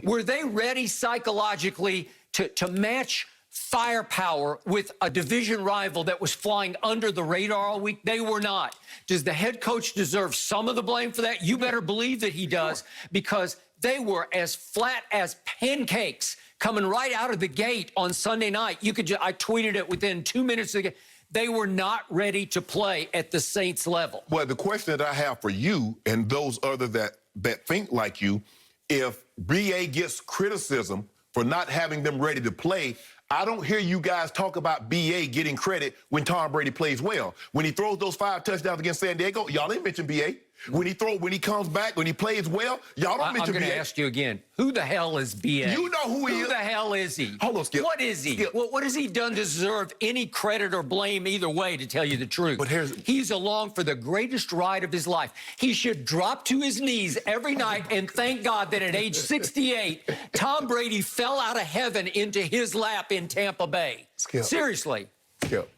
Were they ready psychologically to match firepower with a division rival that was flying under the radar all week? They were not. Does the head coach deserve some of the blame for that? You better believe that he does, because they were as flat as pancakes coming right out of the gate on Sunday night. I tweeted it within 2 minutes of the game. They were not ready to play at the Saints level. Well, the question that I have for you and those others that think like you, if BA gets criticism for not having them ready to play, I don't hear you guys talk about BA getting credit when Tom Brady plays well. When he throws those 5 touchdowns against San Diego, y'all didn't mention BA. When he comes back, when he plays well, y'all don't mention BA. I'm going to ask you again, who the hell is BA? You know who he is. Who the hell is he? Hold on, Skip. What is he? Skip. What has he done to deserve any credit or blame either way, to tell you the truth? But he's along for the greatest ride of his life. He should drop to his knees every night and thank God that at age 68, Tom Brady fell out of heaven into his lap in Tampa Bay. Skip. Seriously. Skip,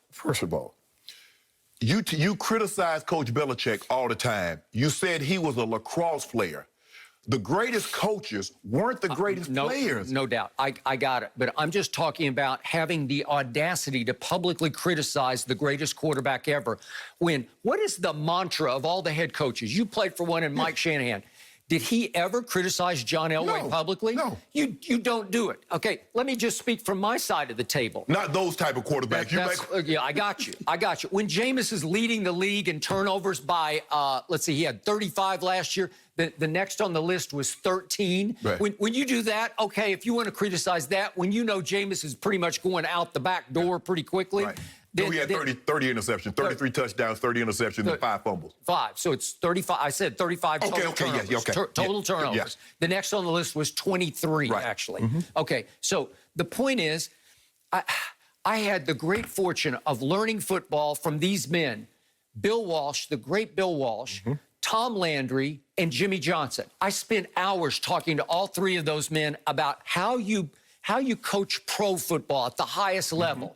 first of all, you criticize Coach Belichick all the time. You said he was a lacrosse player. The greatest coaches weren't the greatest players. No doubt. I got it. But I'm just talking about having the audacity to publicly criticize the greatest quarterback ever. What is the mantra of all the head coaches? You played for one in Mike Shanahan. Did he ever criticize John Elway publicly? No. You don't do it. Okay, let me just speak from my side of the table. Not those type of quarterbacks. Yeah, I got you. I got you. When Jameis is leading the league in turnovers by, let's see, he had 35 last year. The next on the list was 13. Right. When you do that, okay, if you want to criticize that, when you know Jameis is pretty much going out the back door pretty quickly. Right. He had 30 interceptions, 33 touchdowns, 30 interceptions, and 5 fumbles. 5. So it's 35. I said 35 total turnovers. Yeah, okay. Total turnovers. Yeah. The next on the list was 23, actually. Okay, so the point is, I had the great fortune of learning football from these men, Bill Walsh, the great Bill Walsh, Tom Landry, and Jimmy Johnson. I spent hours talking to all 3 of those men about how you coach pro football at the highest level.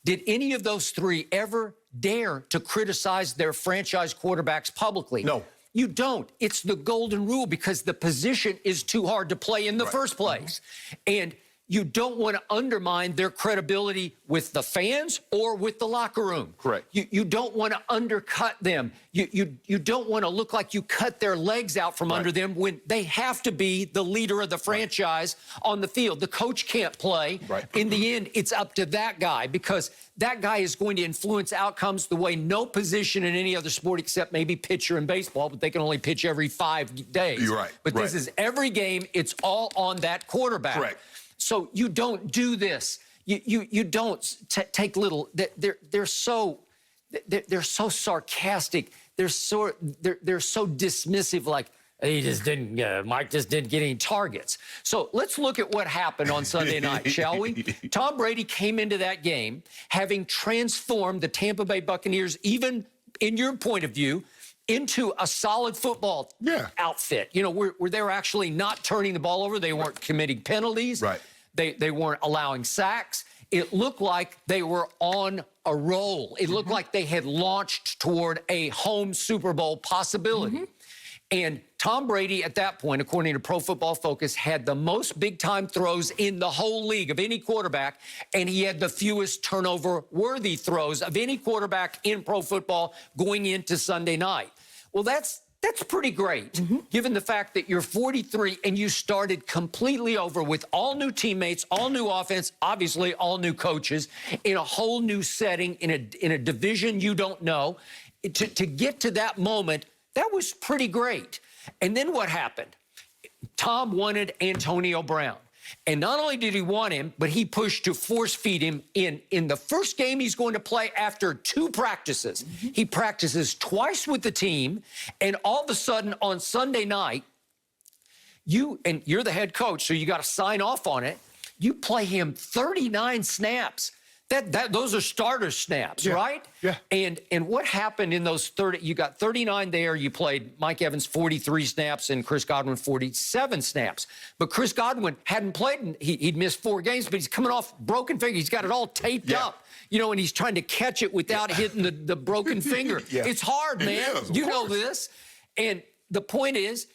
Did any of those 3 ever dare to criticize their franchise quarterbacks publicly? No. You don't. It's the golden rule, because the position is too hard to play in the first place. And you don't want to undermine their credibility with the fans or with the locker room. Correct. You don't want to undercut them. You don't want to look like you cut their legs out from under them when they have to be the leader of the franchise on the field. The coach can't play. In the end, it's up to that guy, because that guy is going to influence outcomes the way no position in any other sport, except maybe pitcher in baseball, but they can only pitch every 5 days. You're right. But this is every game. It's all on that quarterback. Correct. So you don't do this. You don't take little. They're so sarcastic. They're so dismissive. Like, Mike just didn't get any targets. So let's look at what happened on Sunday night, shall we? Tom Brady came into that game having transformed the Tampa Bay Buccaneers, even in your point of view, into a solid football outfit. You know, where they were actually not turning the ball over. They weren't committing penalties. They weren't allowing sacks. It looked like they were on a roll. It looked like they had launched toward a home Super Bowl possibility. And Tom Brady, at that point, according to Pro Football Focus, had the most big-time throws in the whole league of any quarterback, and he had the fewest turnover-worthy throws of any quarterback in pro football going into Sunday night. Well, that's pretty great, given the fact that you're 43 and you started completely over with all new teammates, all new offense, obviously all new coaches, in a whole new setting, in a division you don't know. To get to that moment, that was pretty great. And then what happened? Tom wanted Antonio Brown. And not only did he want him, but he pushed to force feed him in the first game he's going to play after 2 practices. He practices twice with the team, and all of a sudden on Sunday night, you're the head coach, so you got to sign off on it. You play him 39 snaps. Those are starter snaps, right? Yeah. And what happened in those 30? You got 39 there. You played Mike Evans 43 snaps and Chris Godwin 47 snaps. But Chris Godwin hadn't played. He'd missed 4 games, but he's coming off broken finger. He's got it all taped up, you know, and he's trying to catch it without hitting the broken finger. It's hard, man. It is, you know this. And the point is,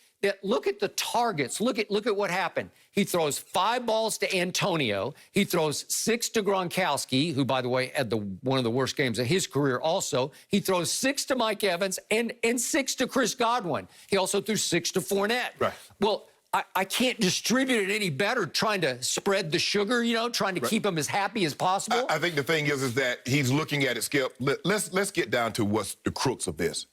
Look at the targets. Look at what happened. He throws 5 balls to Antonio. He throws 6 to Gronkowski, who, by the way, had one of the worst games of his career also. He throws 6 to Mike Evans and 6 to Chris Godwin. He also threw 6 to Fournette. Right. Well, I can't distribute it any better trying to spread the sugar, trying to keep him as happy as possible. I think the thing is that he's looking at it, Skip. Let's get down to what's the crux of this.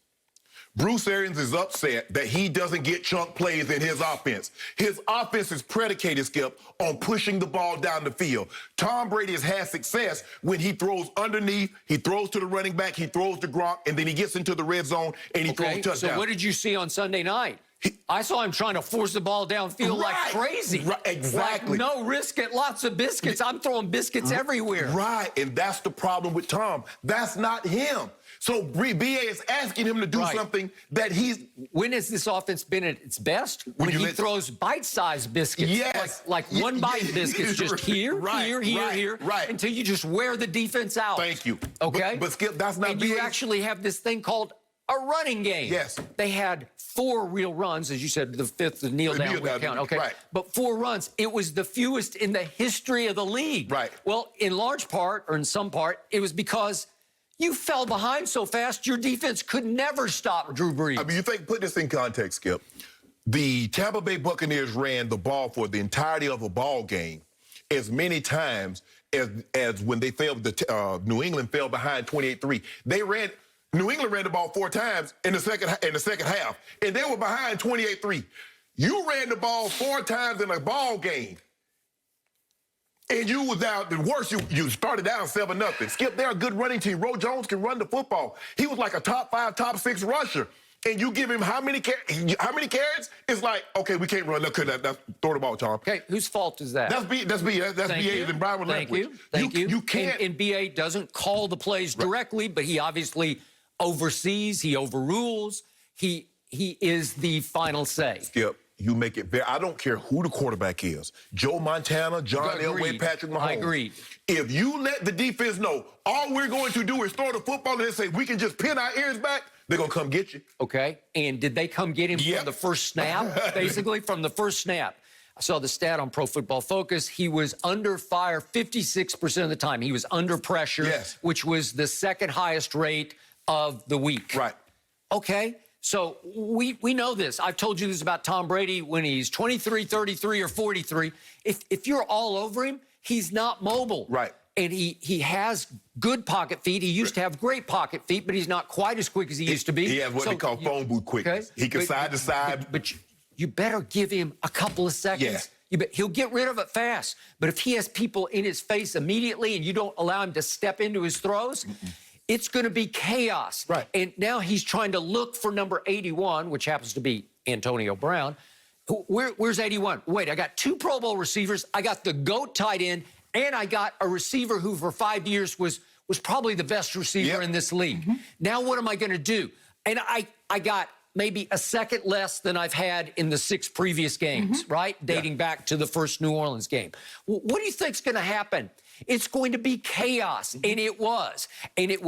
Bruce Arians is upset that he doesn't get chunk plays in his offense. His offense is predicated, Skip, on pushing the ball down the field. Tom Brady has had success when he throws underneath, he throws to the running back, he throws to Gronk, and then he gets into the red zone and he throws touchdowns. So what did you see on Sunday night? I saw him trying to force the ball downfield like crazy. Right, exactly. Like, no risk it, lots of biscuits. I'm throwing biscuits everywhere. Right, and that's the problem with Tom. That's not him. So BA is asking him to do something that he's... When has this offense been at its best? When he throws bite-sized biscuits. Yes. Like one bite biscuits, just here, here, until you just wear the defense out. Thank you. Okay? But Skip, that's not... And you actually have this thing called a running game. Yes. They had 4 real runs, as you said, the 5th, the kneel down would count. Okay. Right. But 4 runs, it was the fewest in the history of the league. Right. Well, in large part, or in some part, it was because you fell behind so fast, your defense could never stop Drew Brees. I mean, you think, put this in context, Skip. The Tampa Bay Buccaneers ran the ball for the entirety of a ball game as many times as when they failed, New England fell behind 28-3. New England ran the ball 4 times in the second half, and they were behind 28-3. You ran the ball 4 times in a ball game, and you was down. The worst, you started down 7-0. Skip, they're a good running team. Ro Jones can run the football. He was like a top 5, top 6 rusher. And you give him how many carrots? It's like, okay, we can't run. That's throw the ball, Tom. Okay, whose fault is that? That's BA's and Brian language. Thank you. You can't. And BA doesn't call the plays directly, but he obviously oversees. He overrules. He is the final say. Skip, you make it very. I don't care who the quarterback is. Joe Montana, John Elway, Patrick Mahomes. I agree. If you let the defense know all we're going to do is throw the football and they say we can just pin our ears back, they're going to come get you. Okay. And did they come get him from the first snap? Basically, from the first snap. I saw the stat on Pro Football Focus. He was under fire 56% of the time. He was under pressure, which was the 2nd highest rate of the week. Right. Okay. So we know this. I've told you this about Tom Brady when he's 23, 33, or 43. If you're all over him, he's not mobile. Right. And he has good pocket feet. He used to have great pocket feet, but he's not quite as quick as he used to be. He has what they call phone booth quickness. He can side to side. But you better give him a couple of seconds. He'll get rid of it fast. But if he has people in his face immediately and you don't allow him to step into his throws, it's going to be chaos. Right. And now he's trying to look for number 81, which happens to be Antonio Brown. Where's 81? Wait, I got 2 Pro Bowl receivers. I got the GOAT tight end, and I got a receiver who for 5 years was probably the best receiver in this league. Now what am I going to do? And I got maybe a second less than I've had in the 6 previous games, right? Dating back to the first New Orleans game. What do you think's going to happen? It's going to be chaos, and it was. And it